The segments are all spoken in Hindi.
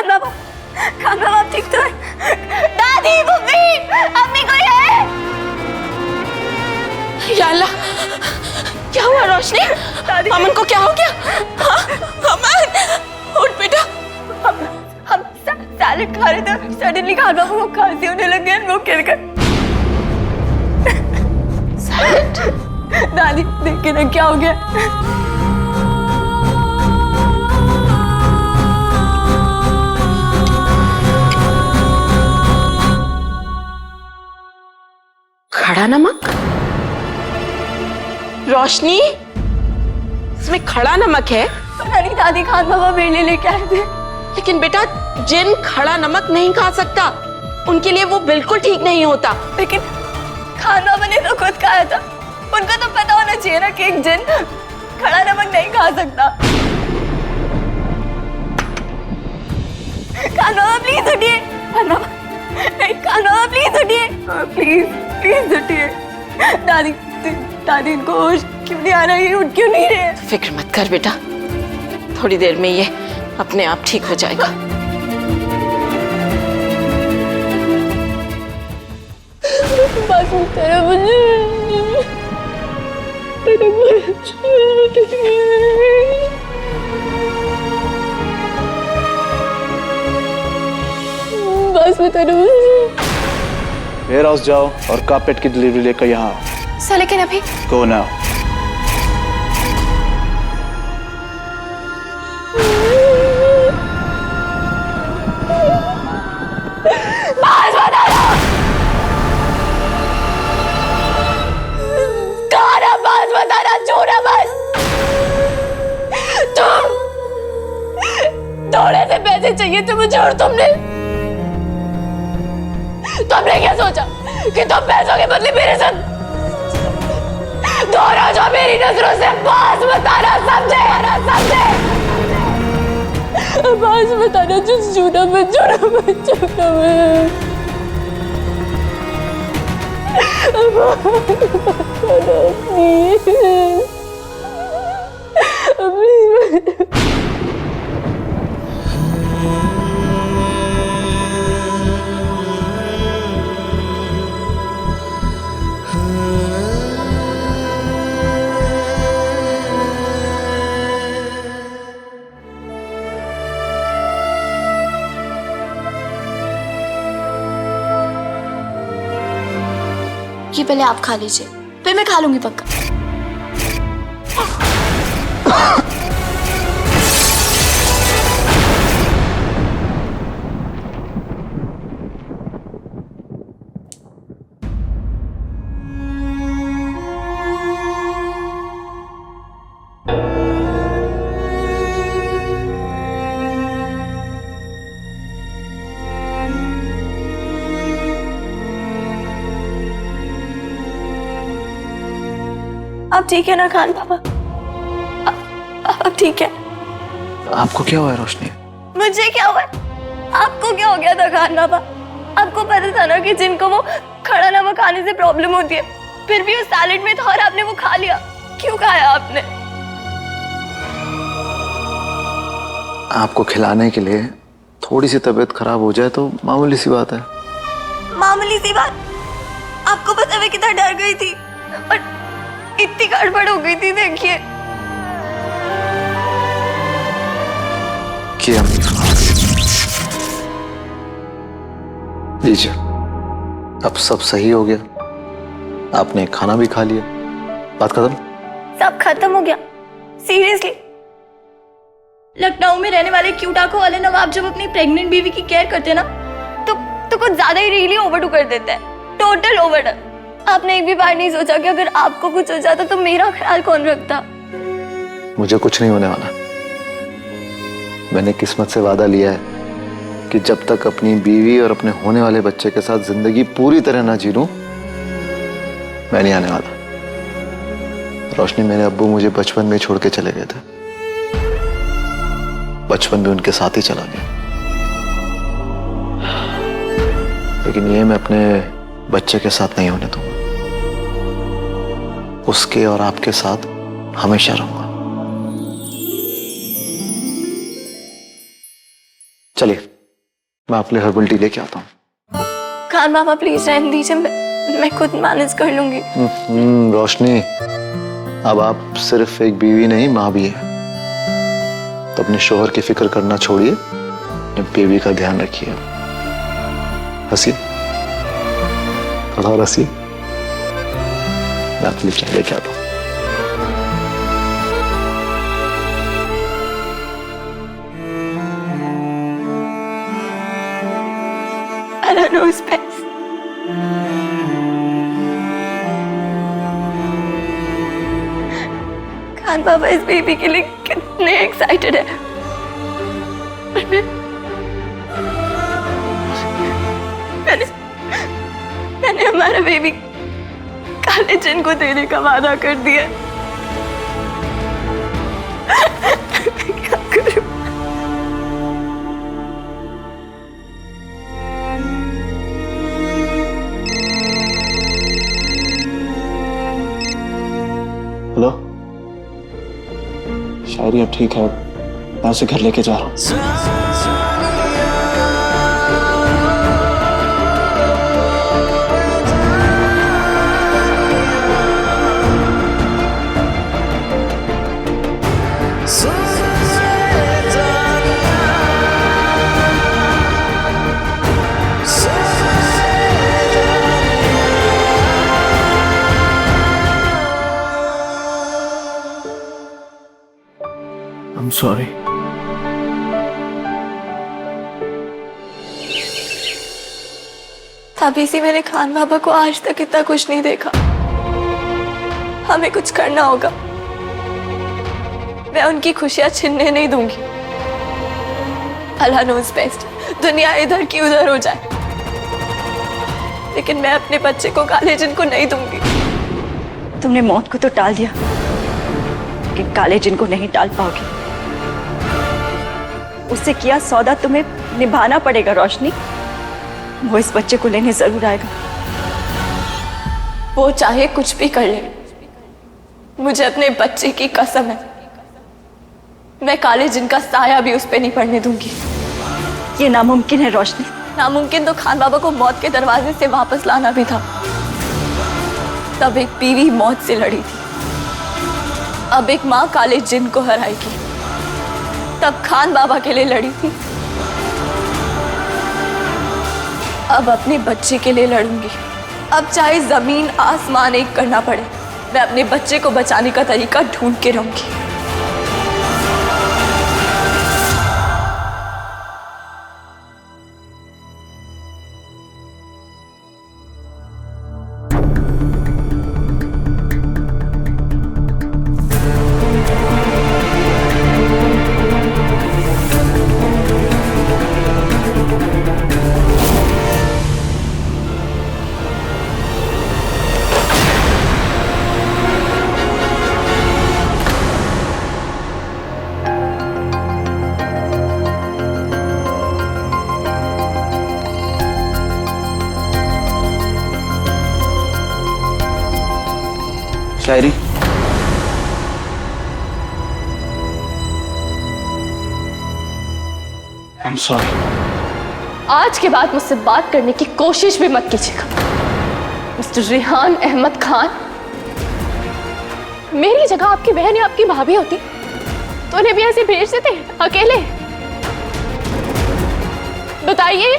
खान बाबा आप ठीक तो है? दादी, मम्मी, अम्मी कोई है? या अल्लाह, क्या हुआ रोशनी? अमन को क्या हो गया? हाँ? अमन उठ बेटा। हम सैलेड खा रहे थे, सडनली खान बाबा को खांसी होने लग गई, वो गिर गए। दादी देखिए ना क्या हो गया। खड़ा नमक? रोशनी, इसमें खड़ा नमक है? पता नहीं दादी, खान बाबा मेरे लिए लेके आए थे। लेकिन बेटा, जिन खड़ा नमक नहीं खा सकता, उनके लिए वो बिल्कुल ठीक नहीं होता। लेकिन खान बाबा ने तो खुद खाया था, उनको तो पता होना चाहिए ना कि एक जिन खड़ा नमक नहीं खा सकता। खान बाबा प्लीज उठिए, खान बाबा प्लीज उठिए, प्लीज उठिए। दादी इनको होश क्यों नहीं आ रहा है, उठ क्यों नहीं रहे? फिक्र मत कर बेटा, थोड़ी देर में ये अपने आप ठीक हो जाएगा। बस तेरा बस में तेरा वेयर हाउस जाओ और कारपेट की डिलीवरी लेकर यहाँ आओ। सर लेकिन अभी गो नाउ। थोड़े से पैसे चाहिए थे मुझे और तुमने क्या सोचा कि तुम पैसों के बदले मेरे साथ दोनों जो मेरी नजरों से बास बताना समझे? बास बताना जो झूठा ये पहले आप खा लीजिए, फिर मैं खा लूंगी पक्का। अब ठीक है ना खान बाबा? अब ठीक है? आपको क्या हुआ है रोशनी? मुझे क्या हुआ? आपको क्या हो गया था खान बाबा? आपको पता था ना कि जिनको वो खड़ा नमक खाने से प्रॉब्लम होती है, फिर भी उस सैलेड में था और आपने वो खा लिया। क्यों खाया आपने? आपको खिलाने के लिए थोड़ी सी तबीयत खराब हो जाए तो मामूली सी बात है। मामूली सी बात? आपको पता मैं कितना डर गई थी और इतनी गड़बड़ हो गई थी। देखिए लीजिए, अब सब सही हो गया, आपने खाना भी खा लिया, बात खत्म। सब खत्म हो गया? सीरियसली? लखनऊ में रहने वाले क्यूट आंखों वाले नवाब जब अपनी प्रेग्नेंट बीवी की केयर करते ना तो कुछ ज्यादा ही रियली ओवरडू कर देते हैं, टोटल ओवरडन। आपने एक भी बार नहीं सोचा कि अगर आपको कुछ हो जाता तो मेरा ख्याल कौन रखता? मुझे कुछ नहीं होने वाला। मैंने किस्मत से वादा लिया है कि जब तक अपनी बीवी और अपने होने वाले बच्चे के साथ जिंदगी पूरी तरह ना जी लूं, मैं नहीं आने वाला। रोशनी, मेरे अब्बू मुझे बचपन में छोड़ के चले गए थे, बचपन में उनके साथ ही चला गया, लेकिन ये मैं अपने बच्चे के साथ नहीं होने दूंगा। उसके और आपके साथ हमेशा रहूंगा। चलिए मैं आपके लिए हर्बल टी लेके आता हूँ। खान बाबा प्लीज रहने दीजिए, मैं खुद मैनेज कर लूंगी। रोशनी, अब आप सिर्फ एक बीवी नहीं माँ भी है, तो अपने शोहर की फिक्र करना छोड़िए, अपने बेबी का ध्यान रखिए। हंसी, थोड़ा और हंसी। मैं आपके लिए चाय लेके आता हूँ। I don't know his best. Khan बाबा इस बेबी के लिए कितने एक्साइटेड है। मैंने हमारा बेबी काले जिन को देने का वादा कर दिया। क्या करूं? हेलो शायरी, अब ठीक है, मैं उसे घर लेके जा रहा हूँ। I'm sorry. तभी से मैंने खान बाबा को आज तक इतना कुछ नहीं देखा। हमें कुछ करना होगा। मैं उनकी खुशियां छीनने नहीं दूंगी। अल्लाह नोज़ बेस्ट, दुनिया इधर की उधर हो जाए, लेकिन मैं अपने बच्चे को काले जिन को नहीं दूंगी। तुमने मौत को तो टाल दिया, लेकिन काले जिन को नहीं टाल पाओगी। उससे किया सौदा तुम्हें निभाना पड़ेगा रोशनी। वो इस बच्चे को लेने जरूर आएगा। वो चाहे कुछ भी कर ले, मुझे अपने बच्चे की कसम है, मैं काले जिन का साया भी उस पे नहीं पड़ने दूंगी। ये नामुमकिन है रोशनी। नामुमकिन तो खान बाबा को मौत के दरवाजे से वापस लाना भी था। तब एक बीवी मौत से लड़ी थी, अब एक माँ काले जिन को हराएगी। तब खान बाबा के लिए लड़ी थी, अब अपने बच्चे के लिए लड़ूंगी। अब चाहे जमीन आसमान एक करना पड़े, मैं अपने बच्चे को बचाने का तरीका ढूंढ के रहूंगी। शायरी, I'm sorry. आज के बाद मुझसे बात करने की कोशिश भी मत कीजिएगा मिस्टर रेहान अहमद खान। मेरी जगह आपकी बहन या आपकी भाभी होती तो उन्हें भी ऐसे भेज देते अकेले? बताइए,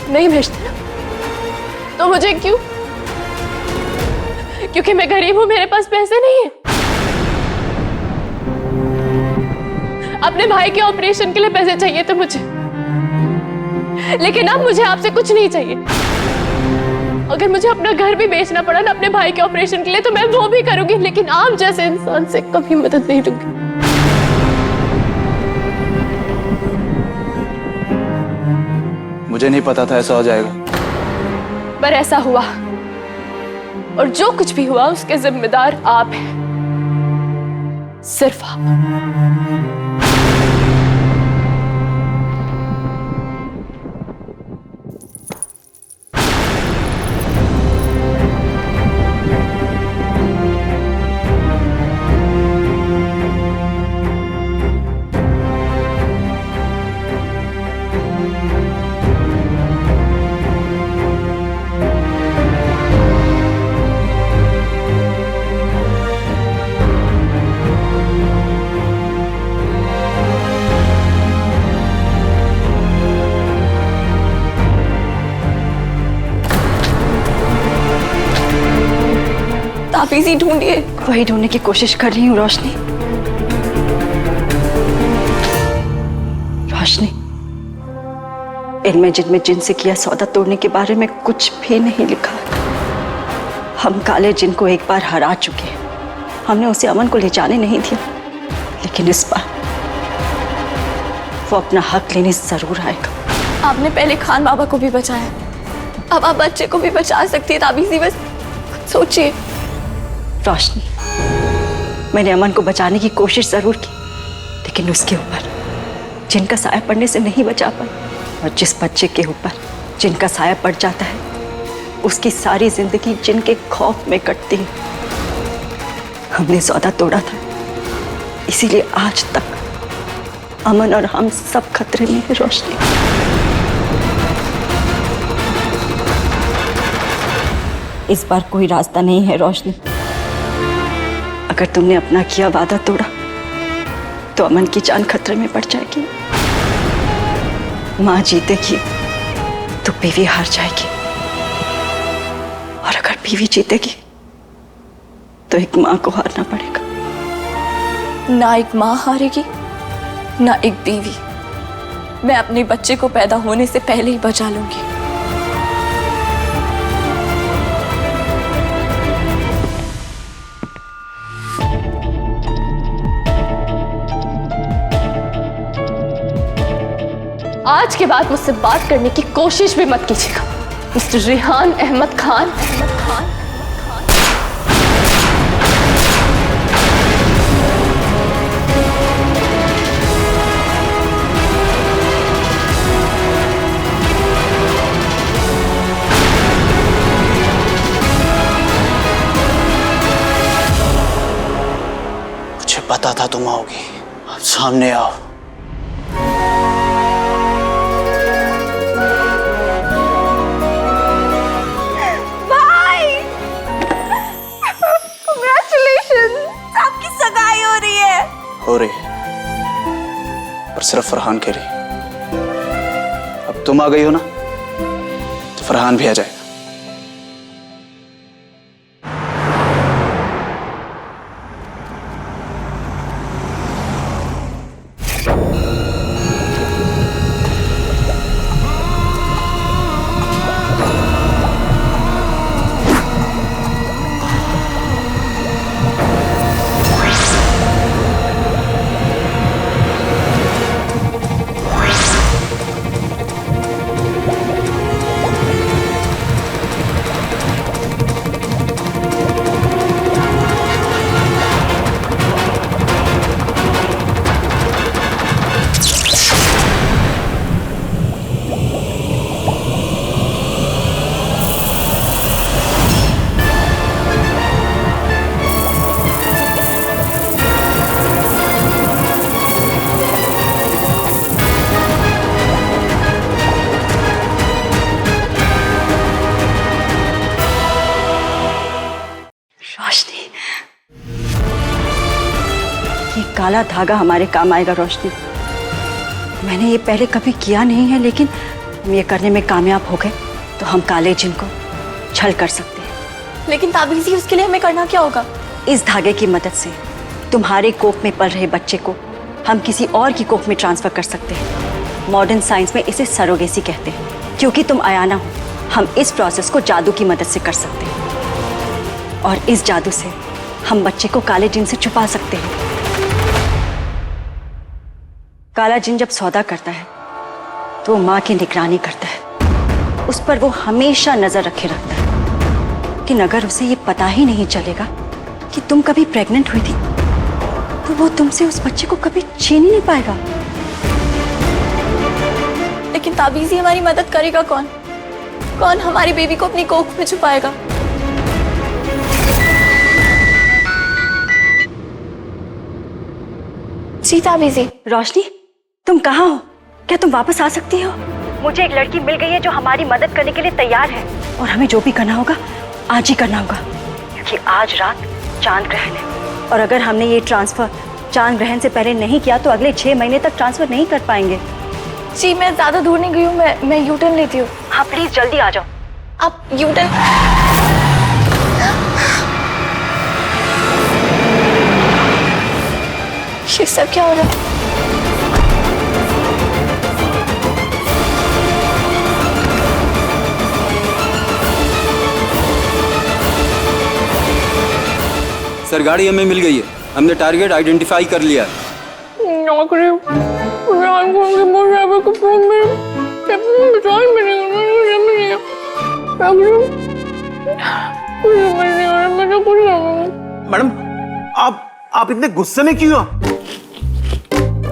नहीं भेजते ना? तो मुझे क्यों? क्योंकि मैं गरीब हूं, मेरे पास पैसे नहीं है। अपने भाई के ऑपरेशन के लिए पैसे चाहिए थे मुझे, लेकिन अब मुझे आपसे कुछ नहीं चाहिए। अगर मुझे अपना घर भी बेचना पड़ा ना अपने भाई के ऑपरेशन के लिए, तो मैं वो भी करूंगी, लेकिन आप जैसे इंसान से कभी मदद नहीं लूंगी। मुझे नहीं पता था ऐसा हो जाएगा, पर ऐसा हुआ, और जो कुछ भी हुआ उसके जिम्मेदार आप हैं, सिर्फ आप। ताबीज़ ही ढूंढिए। वही ढूंढने की कोशिश कर रही हूँ रोशनी। रोशनी, इनमें जिनमें जिन से किया सौदा तोड़ने के बारे में कुछ भी नहीं लिखा। हम काले जिन को एक बार हरा चुके हैं। हमने उसे अमन को ले जाने नहीं दिया, लेकिन इस बार वो अपना हक लेने जरूर आएगा। आपने पहले खान बाबा को भी बचाया, अब आप बच्चे को भी बचा सकती है। ताबीज़ी बस सोचिए। रोशनी, मैंने अमन को बचाने की कोशिश जरूर की, लेकिन उसके ऊपर जिनका साया पड़ने से नहीं बचा पाई। और जिस बच्चे के ऊपर जिनका साया पड़ जाता है, उसकी सारी जिंदगी जिनके खौफ में कटती है। हमने सौदा तोड़ा था, इसीलिए आज तक अमन और हम सब खतरे में हैं। रोशनी, इस बार कोई रास्ता नहीं है। रोशनी, अगर तुमने अपना किया वादा तोड़ा तो अमन की जान खतरे में पड़ जाएगी। माँ जीतेगी तो बीवी हार जाएगी, और अगर बीवी जीतेगी तो एक माँ को हारना पड़ेगा। ना एक माँ हारेगी, ना एक बीवी। मैं अपने बच्चे को पैदा होने से पहले ही बचा लूंगी। आज के बाद मुझसे बात करने की कोशिश भी मत कीजिएगा मिस्टर रेहान अहमद खान। मुझे पता था तुम आओगी। अब सामने आओ। हो रही पर सिर्फ फरहान के लिए। अब तुम आ गई हो ना, तो फरहान भी आ जाएगा। ये काला धागा हमारे काम आएगा रोशनी। मैंने ये पहले कभी किया नहीं है, लेकिन हम ये करने में कामयाब हो गए तो हम काले जिन को छल कर सकते हैं। लेकिन ताबीज़ी, उसके लिए हमें करना क्या होगा? इस धागे की मदद से तुम्हारे कोख में पल रहे बच्चे को हम किसी और की कोख में ट्रांसफर कर सकते हैं। मॉडर्न साइंस में इसे सरोगेसी कहते हैं। क्योंकि तुम अयाना हो, हम इस प्रोसेस को जादू की मदद से कर सकते हैं, और इस जादू से हम बच्चे को काले जिन से छुपा सकते हैं। काला जिन जब सौदा करता है तो वो माँ की निगरानी करता है। उस पर वो हमेशा नजर रखे रखता है, लेकिन अगर उसे ये पता ही नहीं चलेगा कि तुम कभी प्रेग्नेंट हुई थी, तो वो तुमसे उस बच्चे को कभी छीन ही नहीं पाएगा। लेकिन ताबीज़ी, हमारी मदद करेगा कौन? कौन हमारी बेबी को अपनी कोख में छुपाएगा? जी ताबीज़ी। रोशनी, तुम कहाँ हो? क्या तुम वापस आ सकती हो? मुझे एक लड़की मिल गई है जो हमारी मदद करने के लिए तैयार है, और हमें जो भी करना होगा आज ही करना होगा, क्योंकि आज रात चांद ग्रहण है। और अगर हमने ये ट्रांसफर चांद ग्रहण से पहले नहीं किया तो अगले 6 महीने तक ट्रांसफर नहीं कर पाएंगे। जी मैं ज्यादा दूर नहीं गई हूँ, मैं यू टर्न लेती हूँ। हाँ प्लीज जल्दी आ जाओ। आप यू टर्न। ये सब क्या हो रहा है? सर गाड़ी हमें मिल गई है, हमने टारगेट आइडेंटिफाई कर लिया है। नौकरी रेहान को उनके मोर ड्राइवर को फोन में बचान मैडम आप इतने गुस्से में क्यों?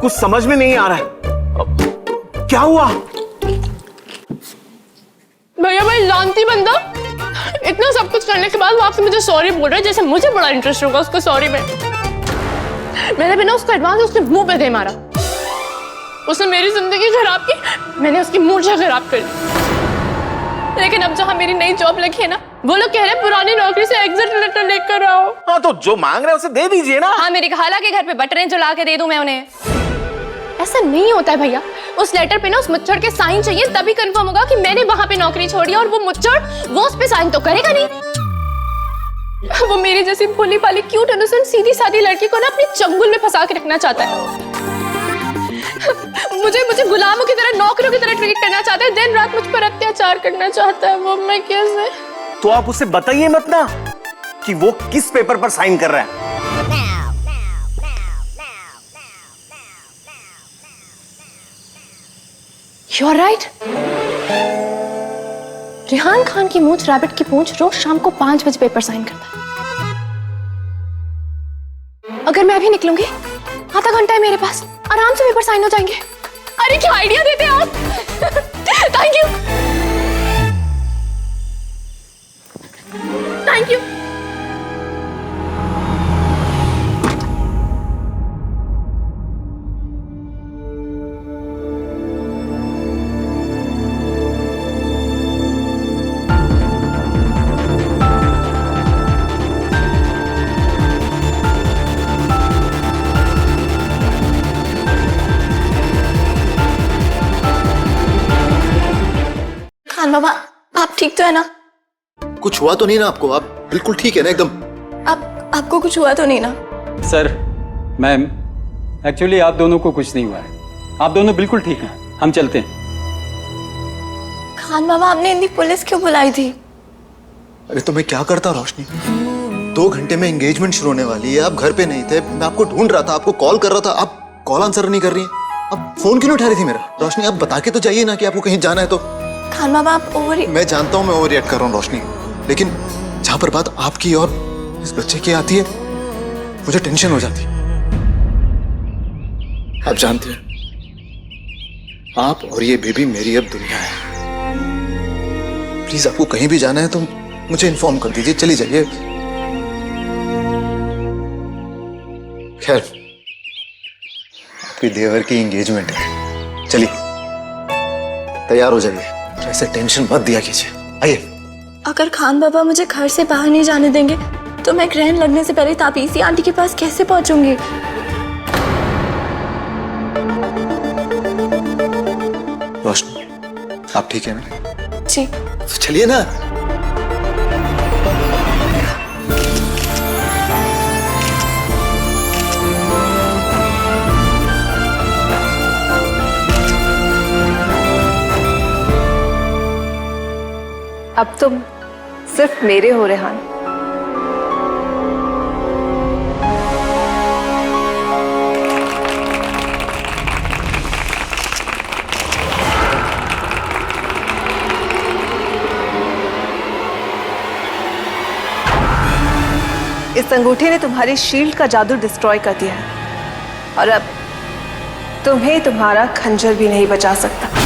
कुछ समझ में नहीं आ रहा है, क्या हुआ? भैया भाई लानती बंदा, इतना सब कुछ करने के बाद वो आपसे मुझे सॉरी बोल रहा है, जैसे मुझे बड़ा इंटरेस्ट होगा उसको सॉरी में। मैंने बिना उसको एडवांस उसके मुंह पे दे मारा। उसने मेरी जिंदगी खराब की, मैंने उसकी मूर्छा खराब कर दी। लेकिन अब जहाँ मेरी नई जॉब लगी है ना, वो लोग कह रहे हैं पुरानी नौकरी से एग्जिट लेटर लेकर आओ। हाँ तो जो मांग रहे हैं उसे दे दीजिए ना। हाँ मेरी खाला के घर पे बटरें जो ला के दे दूं मैं उन्हें। ऐसा नहीं होता है भैया, उस लेटर पे ना उस मुच्चड़ के साइन चाहिए, तभी कंफर्म होगा कि मैंने वहां पे नौकरी छोड़ी, और वो मुच्चड़ वो उस पे साइन तो करेगा नहीं। वो मेरी जैसी भोली भाली क्यूट इनोसेंट सीधी सादी लड़की को ना अपने चंगुल में फंसा के रखना चाहता है। मुझे गुलामों की तरह, नौकरों की तरह ट्रीट करना चाहता है, दिन रात मुझ पर अत्याचार करना चाहता है। वो मैं कैसे? तो आप उसे बताइए मत ना कि वो किस पेपर पर साइन कर रहा है। You're right. रेहान खान की मूंछ रैबिट की पूंछ रोज शाम को 5 बजे पेपर साइन करता है। अगर मैं अभी निकलूंगी, आधा घंटा है मेरे पास, आराम से पेपर साइन हो जाएंगे। अरे क्या आइडिया देते हैं आप। Thank you thank you. Khan Baba आप ठीक तो है ना? कुछ हुआ तो नहीं ना आपको? आप बिल्कुल ठीक है ना एकदम? आपको कुछ हुआ तो नहीं ना? सर मैम, एक्चुअली आप दोनों को कुछ नहीं हुआ है, आप दोनों बिल्कुल ठीक हैं, हम चलते हैं। खान बाबा आपने इतनी पुलिस क्यों बुलाई थी? अरे तो मैं क्या करता रोशनी, 2 घंटे में एंगेजमेंट शुरू होने वाली है, आप घर पे नहीं थे, मैं आपको ढूंढ रहा था, आपको कॉल कर रहा था, आप कॉल आंसर नहीं कर रही हैं। अब फोन क्यों नहीं उठा रही थी मेरा? रोशनी आप बता के तो जाइए ना कि आपको कहीं जाना है तो। खान बाबा आप मैं जानता हूँ मैं ओवर रिएक्ट कर रहा हूँ रोशनी, लेकिन जहां पर बात आपकी और इस बच्चे की आती है मुझे टेंशन हो जाती है। आप जानते हैं आप और ये बेबी मेरी अब दुनिया है। प्लीज आपको कहीं भी जाना है तो मुझे इन्फॉर्म कर दीजिए, चली जाइए। खैर आपकी देवर की एंगेजमेंट है, चलिए तैयार हो जाइए, ऐसे टेंशन मत दिया कीजिए। आइए। अगर खान बाबा मुझे घर से बाहर नहीं जाने देंगे तो मैं ग्रहण लगने से पहले तापीसी आंटी के पास कैसे पहुंचूंगी? रोशनी आप ठीक है ना? जी। तो चलिए ना। अब तुम सिर्फ मेरे हो रेहान। इस अंगूठे ने तुम्हारी शील्ड का जादू डिस्ट्रॉय कर दिया है और अब तुम्हें तुम्हारा खंजर भी नहीं बचा सकता।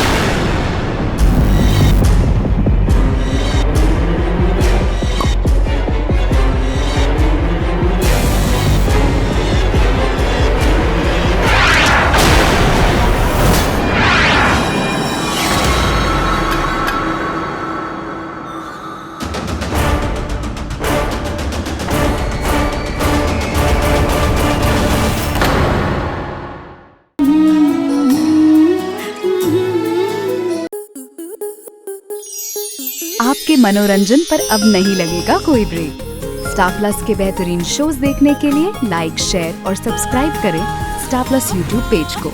आपके मनोरंजन पर अब नहीं लगेगा कोई ब्रेक। स्टार प्लस के बेहतरीन शोज देखने के लिए लाइक, शेयर और सब्सक्राइब करें स्टार प्लस यूट्यूब पेज को।